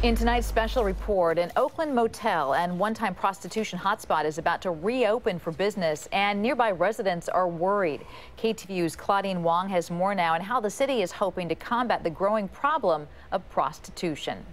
In tonight's special report, an Oakland motel and one-time prostitution hotspot is about to reopen for business, and nearby residents are worried. KTVU's Claudine Wong has more now on how the city is hoping to combat the growing problem of prostitution.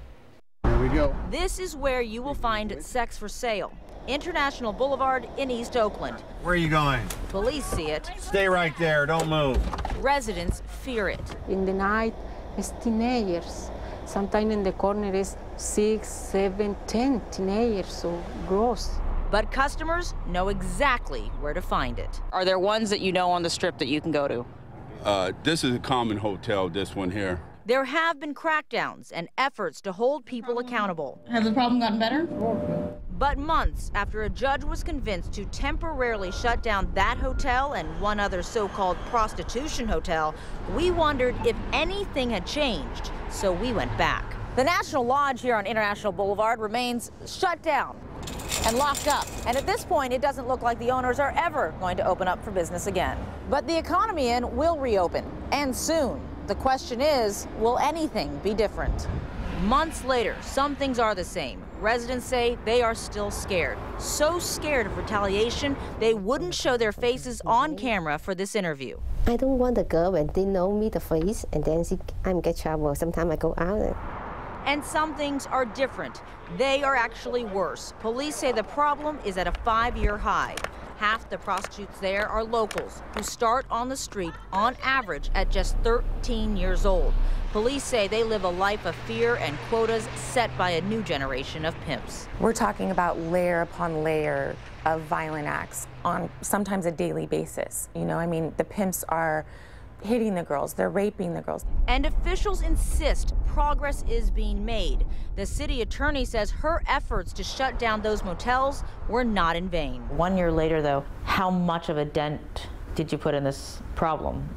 Here we go. This is where you will find sex for sale. International Boulevard in East Oakland. Where are you going? Police see it. Stay right there. Don't move. Residents fear it. In the night, it's teenagers. Sometimes in the corner is 6, 7, 10 teenagers, so gross. But customers know exactly where to find it. Are there ones that you know on the strip that you can go to? This is a common hotel, this one here. There have been crackdowns and efforts to hold people accountable. Has the problem gotten better? But months after a judge was convinced to temporarily shut down that hotel and one other so-called prostitution hotel, we wondered if anything had changed, so we went back. The National Lodge here on International Boulevard remains shut down and locked up. And at this point, it doesn't look like the owners are ever going to open up for business again. But the Economy Inn will reopen, and soon. The question is, will anything be different? Months later, some things are the same. Residents say they are still scared. So scared of retaliation, they wouldn't show their faces on camera for this interview. I don't want the girl when they know me the face and then I'm get trouble. Sometimes I go out. And some things are different. They are actually worse. Police say the problem is at a 5-year high. Half the prostitutes there are locals who start on the street on average at just 13 years old. Police say they live a life of fear and quotas set by a new generation of pimps. We're talking about layer upon layer of violent acts on sometimes a daily basis. You know, I mean, the pimps are hitting the girls, they're raping the girls. And officials insist progress is being made. The city attorney says her efforts to shut down those motels were not in vain. 1 year later, though, how much of a dent did you put in this problem?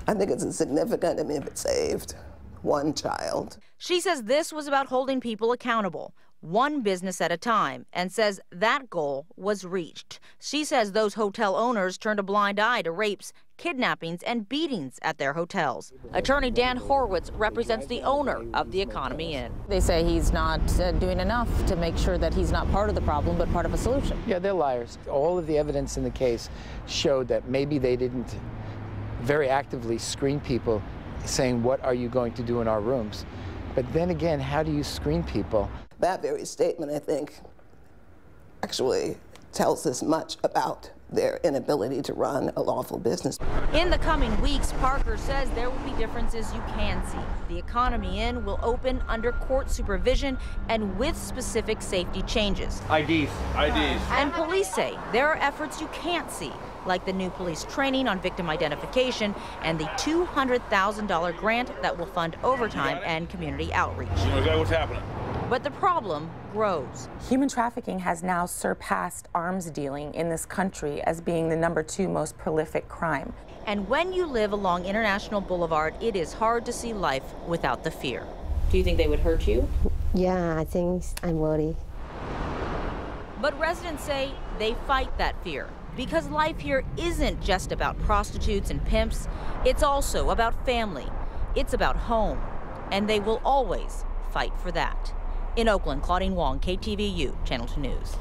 I think it's insignificant. I mean, if it saved one child. She says this was about holding people accountable, one business at a time, and says that goal was reached. She says those hotel owners turned a blind eye to rapes, kidnappings, and beatings at their hotels. Attorney Dan Horowitz represents the owner of the Economy Inn. They say he's not doing enough to make sure that he's not part of the problem, but part of a solution. Yeah, they're liars. All of the evidence in the case showed that maybe they didn't very actively screen people saying, what are you going to do in our rooms? But then again, how do you screen people? That very statement, I think, actually tells us much about their inability to run a lawful business. In the coming weeks, Parker says there will be differences you can see. The Economy Inn will open under court supervision and with specific safety changes. IDs. And police say there are efforts you can't see, like the new police training on victim identification and the $200,000 grant that will fund overtime and community outreach. You know exactly what's happening. But the problem grows. Human trafficking has now surpassed arms dealing in this country as being the #2 most prolific crime. And when you live along International Boulevard, it is hard to see life without the fear. Do you think they would hurt you? Yeah, I think I'm worried. But residents say they fight that fear because life here isn't just about prostitutes and pimps. It's also about family. It's about home. And they will always fight for that. In Oakland, Claudine Wong, KTVU, Channel 2 News.